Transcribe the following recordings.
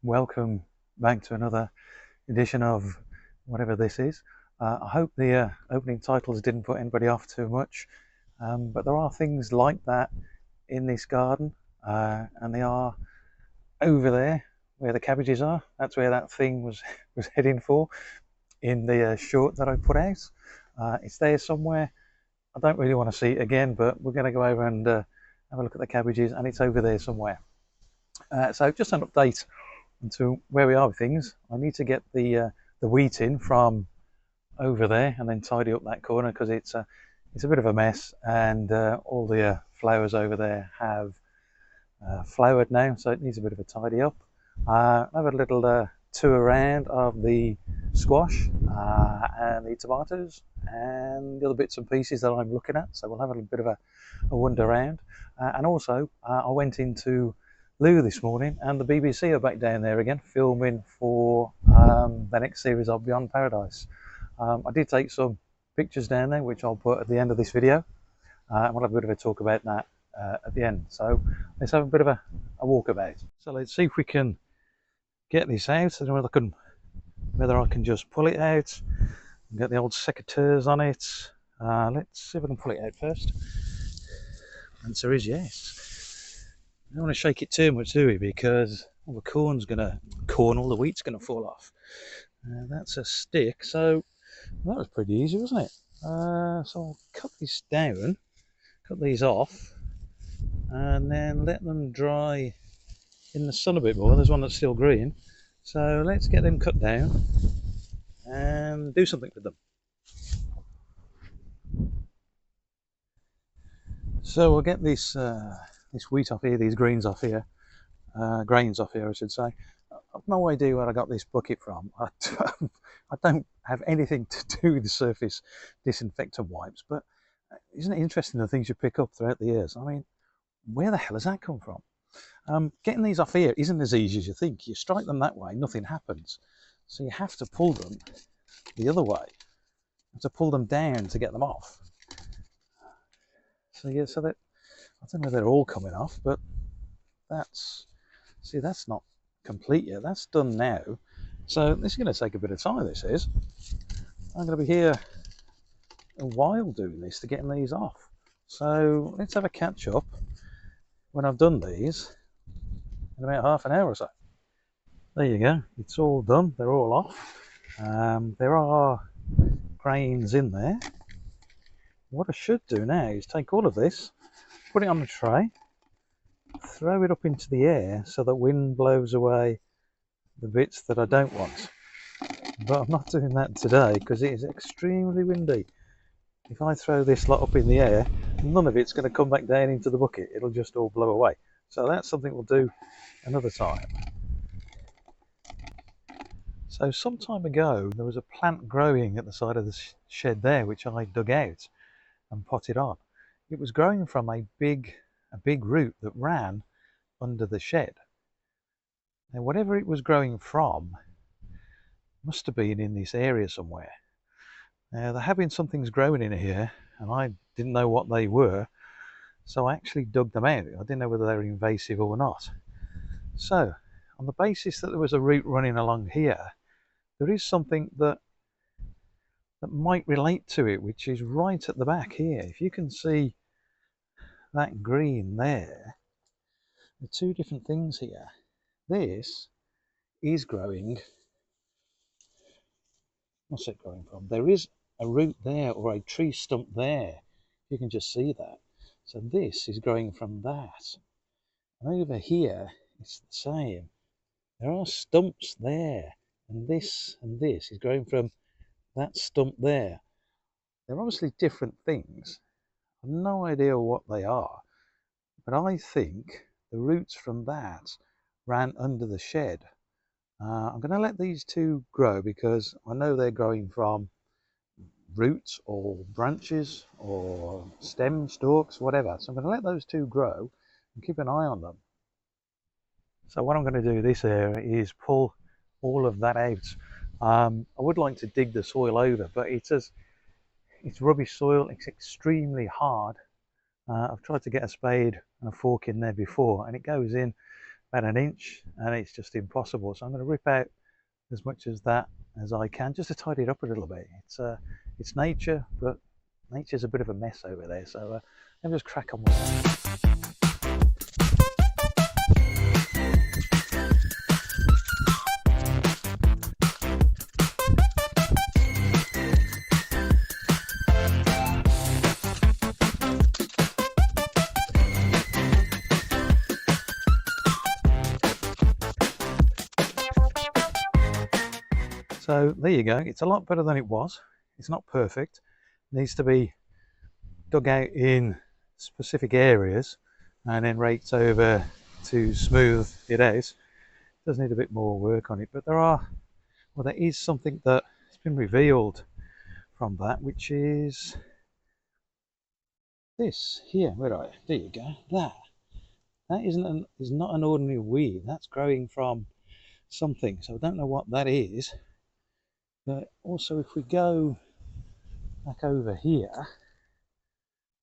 welcome back to another edition of whatever this is. I hope the opening titles didn't put anybody off too much, but there are things like that in this garden, and they are over there where the cabbages are. That's where that thing was heading for in the short that I put out. It's there somewhere. I don't really want to see it again, but we're going to go over and have a look at the cabbages, and it's over there somewhere. So just an update into where we are with things. I need to get the wheat in from over there and then tidy up that corner because it's a bit of a mess, and all the flowers over there have flowered now, so it needs a bit of a tidy up. I've had a little tour around of the squash and the tomatoes and the other bits and pieces that I'm looking at, so we'll have a little bit of a wander around. And also I went into Looe this morning, and the BBC are back down there again filming for the next series of Beyond Paradise. I did take some pictures down there which I'll put at the end of this video, and we'll have a bit of a talk about that at the end. So let's have a bit of a walkabout. So let's see if we can get this out. I don't know whether I can just pull it out and get the old secateurs on it. Let's see if I can pull it out first. Answer is yes. I don't want to shake it too much, do we? Because all the all the wheat's going to fall off. That's a stick, so that was pretty easy, wasn't it? So I'll cut this down, cut these off, and then let them dry in the sun a bit more. There's one that's still green, so let's get them cut down and do something with them. So we'll get this wheat off here, these greens off here, grains off here I should say. I've no idea where I got this bucket from. I don't have anything to do with the surface disinfectant wipes, but isn't it interesting the things you pick up throughout the years? I mean, where the hell has that come from? Getting these off here isn't as easy as you think. You strike them that way, nothing happens. So you have to pull them the other way. You have to pull them down to get them off. So yeah, so that, I don't know if they're all coming off, but that's not complete yet. That's done now. So this is going to take a bit of time, this is. I'm going to be here a while doing this to getting these off. So let's have a catch up when I've done these in about half an hour or so. There you go, it's all done, they're all off. There are grains in there. What I should do now is take all of this, put it on the tray, throw it up into the air so that wind blows away the bits that I don't want. But I'm not doing that today because it is extremely windy. If I throw this lot up in the air, none of it's going to come back down into the bucket. It'll just all blow away. So that's something we'll do another time. So some time ago there was a plant growing at the side of the shed there which I dug out and potted on. It was growing from a big root that ran under the shed. Now whatever it was growing from must have been in this area somewhere. Now there have been some things growing in here and I didn't know what they were, so I actually dug them out. I didn't know whether they were invasive or not. So on the basis that there was a root running along here, there is something that might relate to it, which is right at the back here. If you can see that green there are two different things here. This is growing, what's it growing from? There is a root there or a tree stump there. You can just see that. So this is growing from that. And over here it's the same. There are stumps there, and this is growing from that stump there. They're obviously different things. I've no idea what they are, but I think the roots from that ran under the shed. I'm going to let these two grow because I know they're growing from roots or branches or stems, stalks, whatever. So I'm going to let those two grow and keep an eye on them. So what I'm going to do this area is pull all of that out. I would like to dig the soil over, but it's rubbish soil. It's extremely hard. I've tried to get a spade and a fork in there before, and it goes in about an inch, and it's just impossible. So I'm going to rip out as much as that as I can, just to tidy it up a little bit. It's nature, but nature's a bit of a mess over there. So let me just crack on with that. So there you go, it's a lot better than it was. It's not perfect, it needs to be dug out in specific areas and then raked over to smooth it out. It does need a bit more work on it, but there is something that has been revealed from that, which is this here. There you go. That is not an ordinary weed. That's growing from something. So I don't know what that is. But also, if we go back over here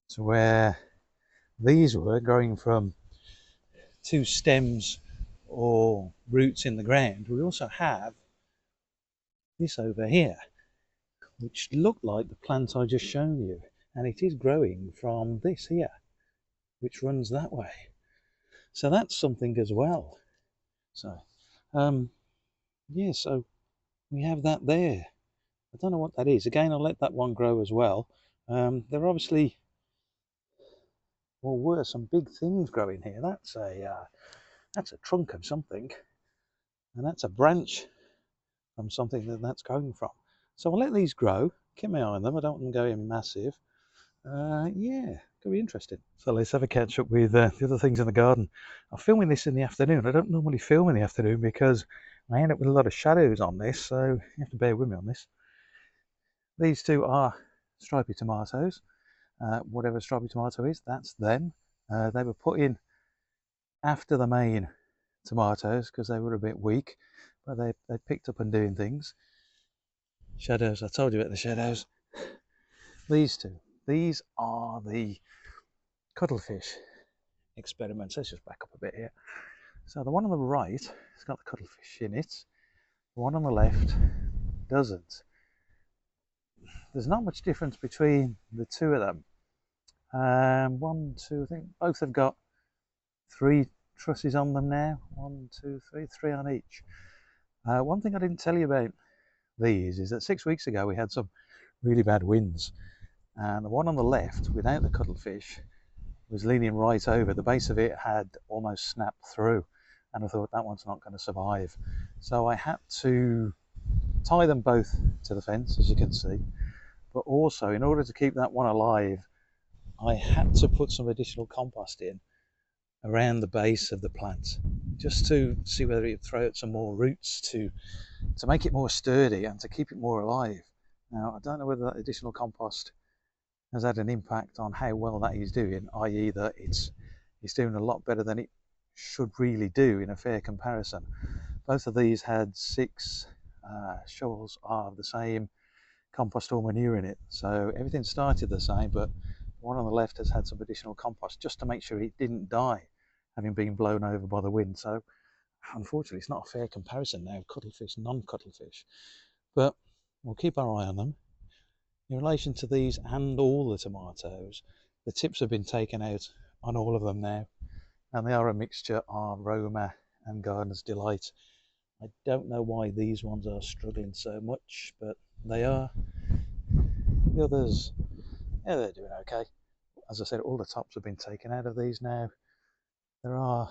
to where these were growing from two stems or roots in the ground, we also have this over here, which looked like the plant I just shown you, and it is growing from this here, which runs that way. So that's something as well. So yeah, so we have that there. I don't know what that is. Again, I'll let that one grow as well. There obviously were some big things growing here. That's a trunk of something, and that's a branch from something that's growing from. So I'll let these grow, keep my eye on them. I don't want them going massive. Yeah, could be interesting. So let's have a catch up with the other things in the garden. I'm filming this in the afternoon. I don't normally film in the afternoon because I end up with a lot of shadows on this, so you have to bear with me on this. These two are stripy tomatoes. Whatever stripy tomato is, that's them. They were put in after the main tomatoes because they were a bit weak, but they picked up and doing things. Shadows, I told you about the shadows. These two, these are the cuttlefish experiments. Let's just back up a bit here. So the one on the right has got the cuttlefish in it. The one on the left doesn't. There's not much difference between the two of them. One, two, I think both have got 3 trusses on them now. 1, 2, 3, 3 on each. One thing I didn't tell you about these is that 6 weeks ago we had some really bad winds, and the one on the left without the cuttlefish was leaning right over. The base of it had almost snapped through, and I thought that one's not going to survive. So I had to tie them both to the fence, as you can see, but also in order to keep that one alive I had to put some additional compost in around the base of the plant, just to see whether it would throw out some more roots to make it more sturdy and to keep it more alive. Now I don't know whether that additional compost has had an impact on how well that is doing, i.e. that it's doing a lot better than it should really do in a fair comparison. Both of these had 6 shovels of the same compost or manure in it, so everything started the same, but the one on the left has had some additional compost just to make sure it didn't die having been blown over by the wind. So unfortunately it's not a fair comparison now, cuttlefish, non-cuttlefish, but we'll keep our eye on them. In relation to these and all the tomatoes, the tips have been taken out on all of them now, and they are a mixture of Roma and Gardener's Delight. I don't know why these ones are struggling so much, but they are. The others, yeah, they're doing okay. As I said, all the tops have been taken out of these now. There are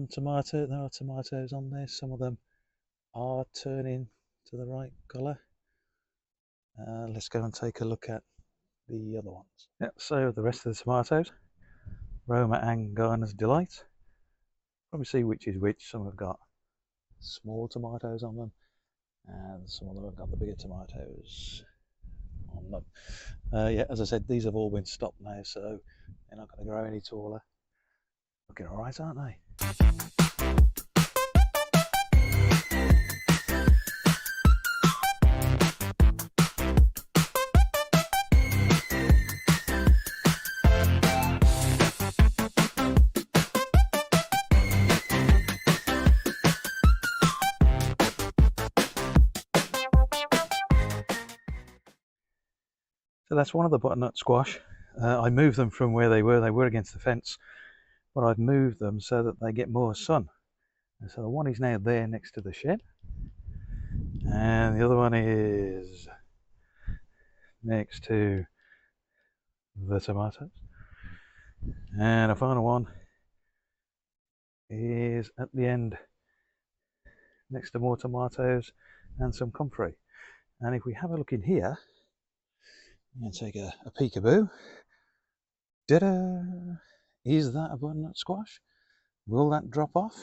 tomatoes on there. Some of them are turning to the right colour. Let's go and take a look at the other ones. Yep, so the rest of the tomatoes, Roma and Gardener's Delight. Probably see which is which. Some have got small tomatoes on them, and some of them have got the bigger tomatoes on them. Yeah, as I said, these have all been stopped now, so they're not going to grow any taller. Looking alright, aren't they? So that's one of the butternut squash. I moved them from where they were against the fence, but I've moved them so that they get more sun. And so the one is now there next to the shed, and the other one is next to the tomatoes, and a final one is at the end next to more tomatoes and some comfrey. And if we have a look in here and take a peekaboo, ta-da! Is that a butternut squash? Will that drop off?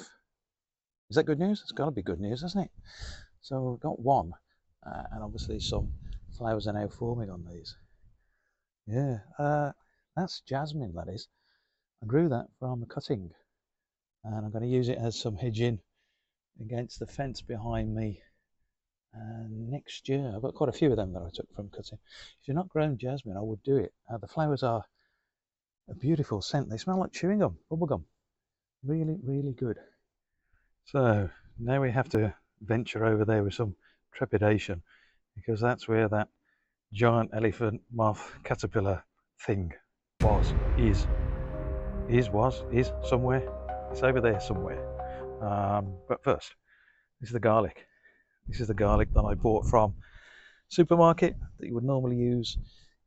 Is that good news? It's got to be good news, hasn't it? So we've got one, and obviously some flowers are now forming on these. Yeah, that's jasmine, that is. I grew that from a cutting, and I'm going to use it as some hedging against the fence behind me next year. I've got quite a few of them that I took from cutting. If you're not grown jasmine, I would do it. The flowers are a beautiful scent. They smell like chewing gum, bubble gum. Really, really good. So now we have to venture over there with some trepidation, because that's where that giant elephant moth caterpillar thing is somewhere. It's over there somewhere. But first, this is the garlic. This is the garlic that I bought from supermarket that you would normally use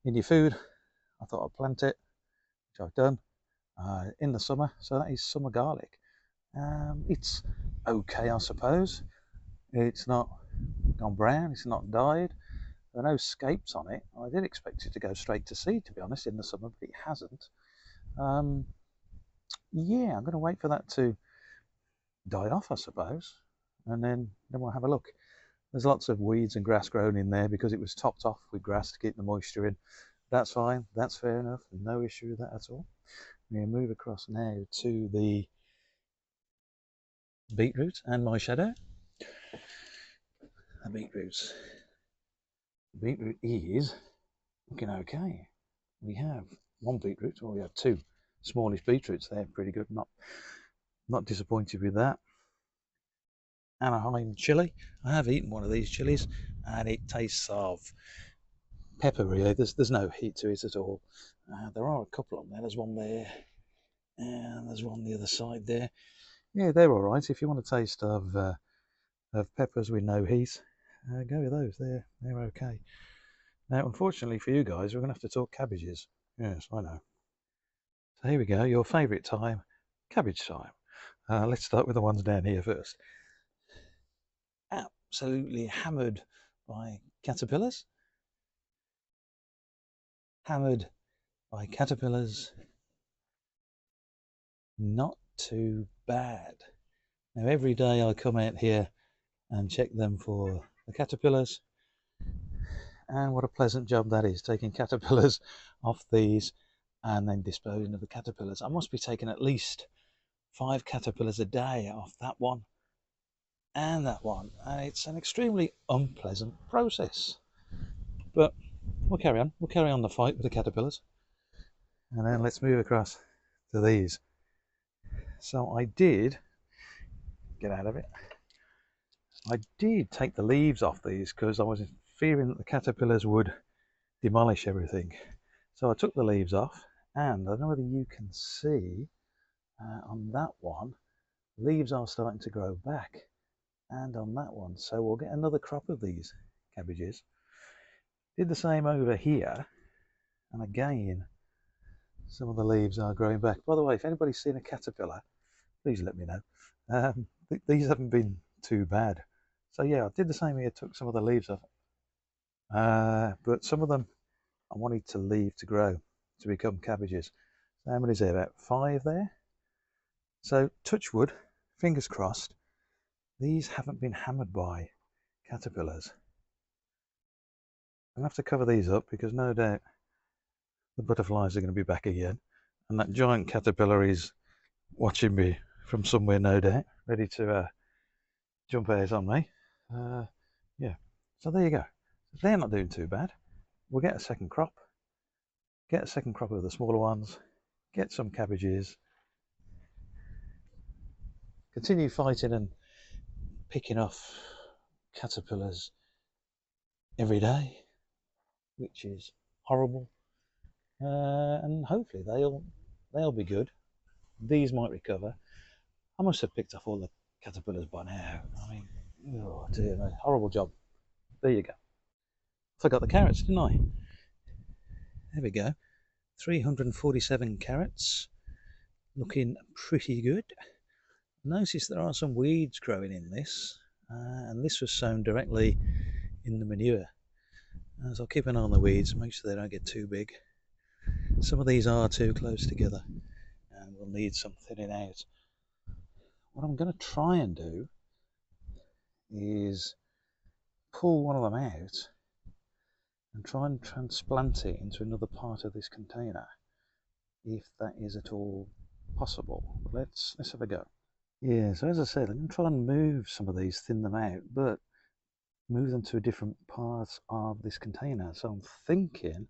in your food. I thought I'd plant it, which I've done in the summer. So that is summer garlic. It's okay, I suppose. It's not gone brown, it's not dyed. There are no scapes on it. I did expect it to go straight to seed, to be honest, in the summer, but it hasn't. Yeah, I'm going to wait for that to die off, I suppose, and then we'll have a look. There's lots of weeds and grass growing in there because it was topped off with grass to keep the moisture in. That's fine, that's fair enough, no issue with that at all. I'm going to move across now to the beetroot and my shadow. The beetroot is looking okay. We have one beetroot, or we have two smallish beetroots there, pretty good, not disappointed with that. Anaheim chili. I have eaten one of these chilies and it tastes of pepper really. There's no heat to it at all. There are a couple on there. There's one there and there's one the other side there. Yeah, they're all right. If you want a taste of peppers with no heat, go with those. They're okay. Now, unfortunately for you guys, we're going to have to talk cabbages. Yes, I know. So here we go. Your favourite time, cabbage time. Let's start with the ones down here first. Absolutely hammered by caterpillars. Hammered by caterpillars. Not too bad. Now every day I come out here and check them for the caterpillars, and what a pleasant job that is, taking caterpillars off these and then disposing of the caterpillars. I must be taking at least 5 caterpillars a day off that one and that one, and it's an extremely unpleasant process, but we'll carry on the fight with the caterpillars. And then let's move across to these. So I did get out of it. I did take the leaves off these because I was fearing that the caterpillars would demolish everything. So I took the leaves off, and I don't know whether you can see on that one, leaves are starting to grow back, and on that one. So we'll get another crop of these cabbages. Did the same over here, and again, some of the leaves are growing back. By the way, if anybody's seen a caterpillar, please let me know. These haven't been too bad. So yeah, I did the same here, took some of the leaves off. But some of them I wanted to leave to grow, to become cabbages. So how many is there? About 5 there. So touch wood, fingers crossed, these haven't been hammered by caterpillars. I'm going to have to cover these up because no doubt the butterflies are going to be back again. And that giant caterpillar is watching me from somewhere, no doubt, ready to jump out on me. Yeah, so there you go. They're not doing too bad. We'll get a second crop of the smaller ones, get some cabbages, continue fighting and picking off caterpillars every day, which is horrible, and hopefully they'll be good. These might recover. I must have picked off all the caterpillars by now. I mean, oh dear me, horrible job. There you go. Forgot the carrots, didn't I? There we go. 347 carrots, looking pretty good. Notice there are some weeds growing in this, and this was sown directly in the manure. So I'll keep an eye on the weeds, make sure they don't get too big. Some of these are too close together, and we'll need some thinning out. What I'm going to try and do is pull one of them out and try and transplant it into another part of this container, if that is at all possible. But let's have a go. Yeah, so as I said, I'm going to try and move some of these, thin them out, but move them to a different part of this container. So I'm thinking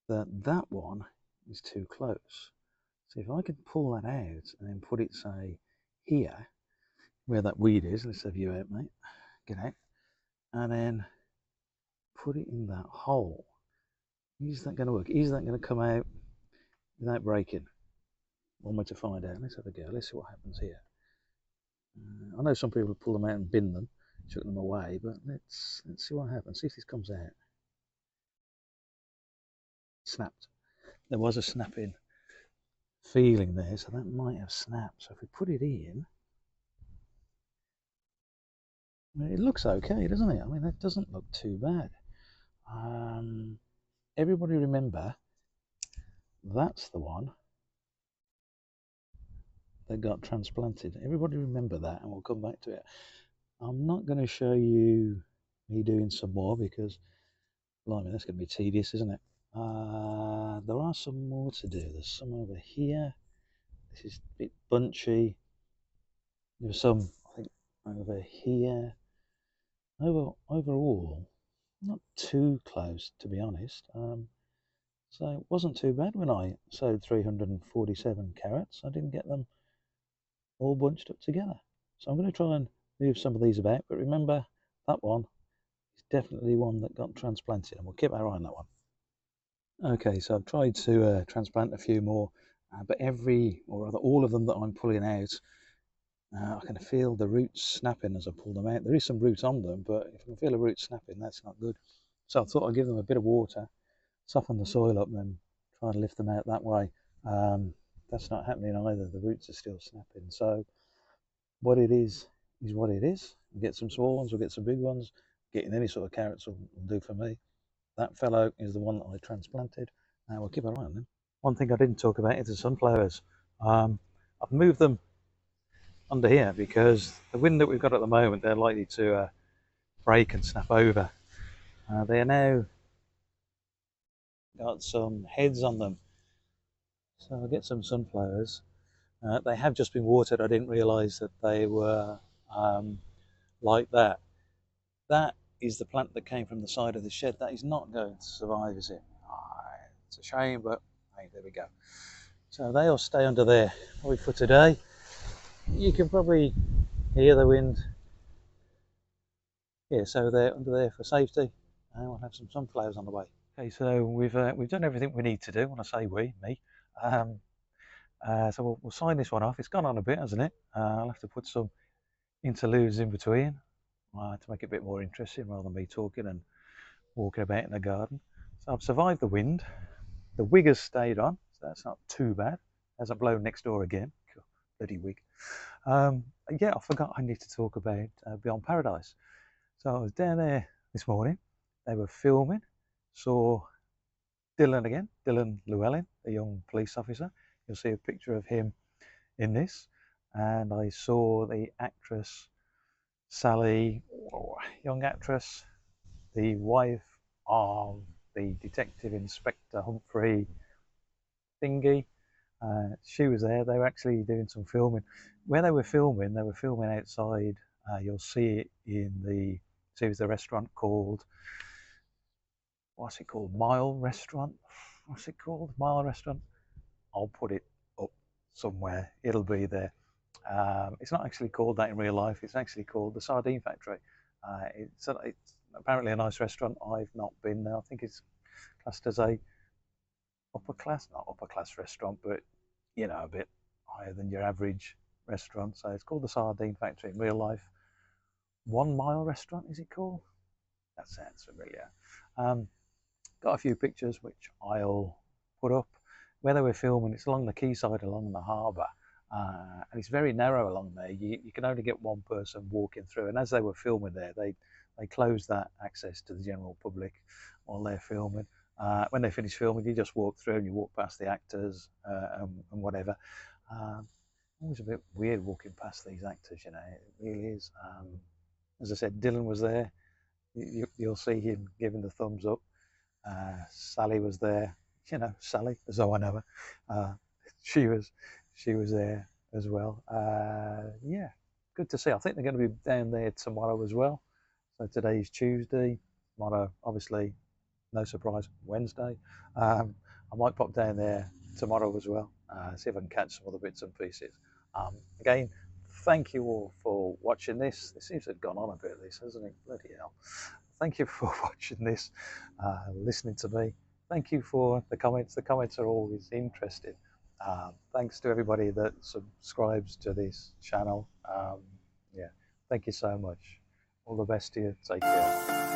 that that one is too close. So if I could pull that out and then put it, say, here, where that weed is, let's have you out, mate, get out, and then put it in that hole. Is that going to work? Is that going to come out without breaking? One way to find out. Let's have a go. Let's see what happens here. I know some people pull them out and bin them, chuck them away, but let's see what happens. See if this comes out. Snapped. There was a snapping feeling there, so that might have snapped. So if we put it in, well, it looks okay, doesn't it? I mean, that doesn't look too bad. Everybody remember, that's the one that got transplanted. Everybody remember that, and we'll come back to it. I'm not going to show you me doing some more because, blimey, that's going to be tedious, isn't it? There are some more to do. There's some over here. This is a bit bunchy. There's some, I think, over here. Overall, not too close, to be honest. So it wasn't too bad when I sowed 347 carrots. I didn't get them all bunched up together. So I'm going to try and move some of these about, but remember, that one is definitely one that got transplanted, and we'll keep our eye on that one. Okay, so I've tried to transplant a few more, but or rather all of them that I'm pulling out, I can feel the roots snapping as I pull them out. There is some roots on them, but if I can feel a root snapping, that's not good. So I thought I'd give them a bit of water, soften the soil up, and then try and lift them out that way. That's not happening either. The roots are still snapping. So what it is what it is. We'll get some small ones, we'll get some big ones. Getting any sort of carrots will do for me. That fellow is the one that I transplanted. Now we'll keep an eye on them. One thing I didn't talk about is the sunflowers. I've moved them under here because the wind that we've got at the moment, they're likely to break and snap over. They are now got some heads on them, so I'll get some sunflowers. They have just been watered. I didn't realise that they were like that. That is the plant that came from the side of the shed. That is not going to survive, is it? It's a shame, but hey, there we go. So they'll stay under there probably for today. You can probably hear the wind. Yeah, so they're under there for safety, and we'll have some sunflowers on the way. Okay, so we've done everything we need to do. When I say we, me. So we'll sign this one off. It's gone on a bit, hasn't it? I'll have to put some interludes in between to make it a bit more interesting rather than me talking and walking about in the garden. So I've survived the wind. The wig has stayed on, so that's not too bad. It hasn't blown next door again. Bloody wig. Yeah, I forgot I need to talk about Beyond Paradise. So I was down there this morning. They were filming. Saw Dylan again, Dylan Llewellyn, a young police officer. You'll see a picture of him in this. And I saw the actress Sally, young actress, the wife of the Detective Inspector Humphrey thingy. She was there. They were actually doing some filming. Where they were filming outside. You'll see it in the series, the restaurant called, what's it called? Mile Restaurant? What's it called? Mile Restaurant? I'll put it up somewhere. It'll be there. It's not actually called that in real life. It's actually called the Sardine Factory. It's apparently a nice restaurant. I've not been there. I think it's classed as a upper class, not upper class restaurant, but you know, a bit higher than your average restaurant. So it's called the Sardine Factory in real life. 1 Mile Restaurant, is it called? That sounds familiar. Got a few pictures which I'll put up where they were filming. It's along the quayside, along the harbour, and it's very narrow along there. You can only get one person walking through, and as they were filming there, they closed that access to the general public while they're filming. When they finish filming, you just walk through and you walk past the actors and whatever. Always a bit weird walking past these actors, you know, it really is. As I said, Dylan was there. You'll see him giving the thumbs up. Sally was there, you know, Sally, as though I know her. She was there as well. Yeah, good to see. I think they're going to be down there tomorrow as well. So today's Tuesday. Tomorrow, obviously, no surprise, Wednesday. I might pop down there tomorrow as well, see if I can catch some other bits and pieces. Again, thank you all for watching this. This seems to have gone on a bit, this, hasn't it? Bloody hell. Thank you for watching this, listening to me. Thank you for the comments. The comments are always interesting. Thanks to everybody that subscribes to this channel. Yeah, thank you so much. All the best to you. Take care.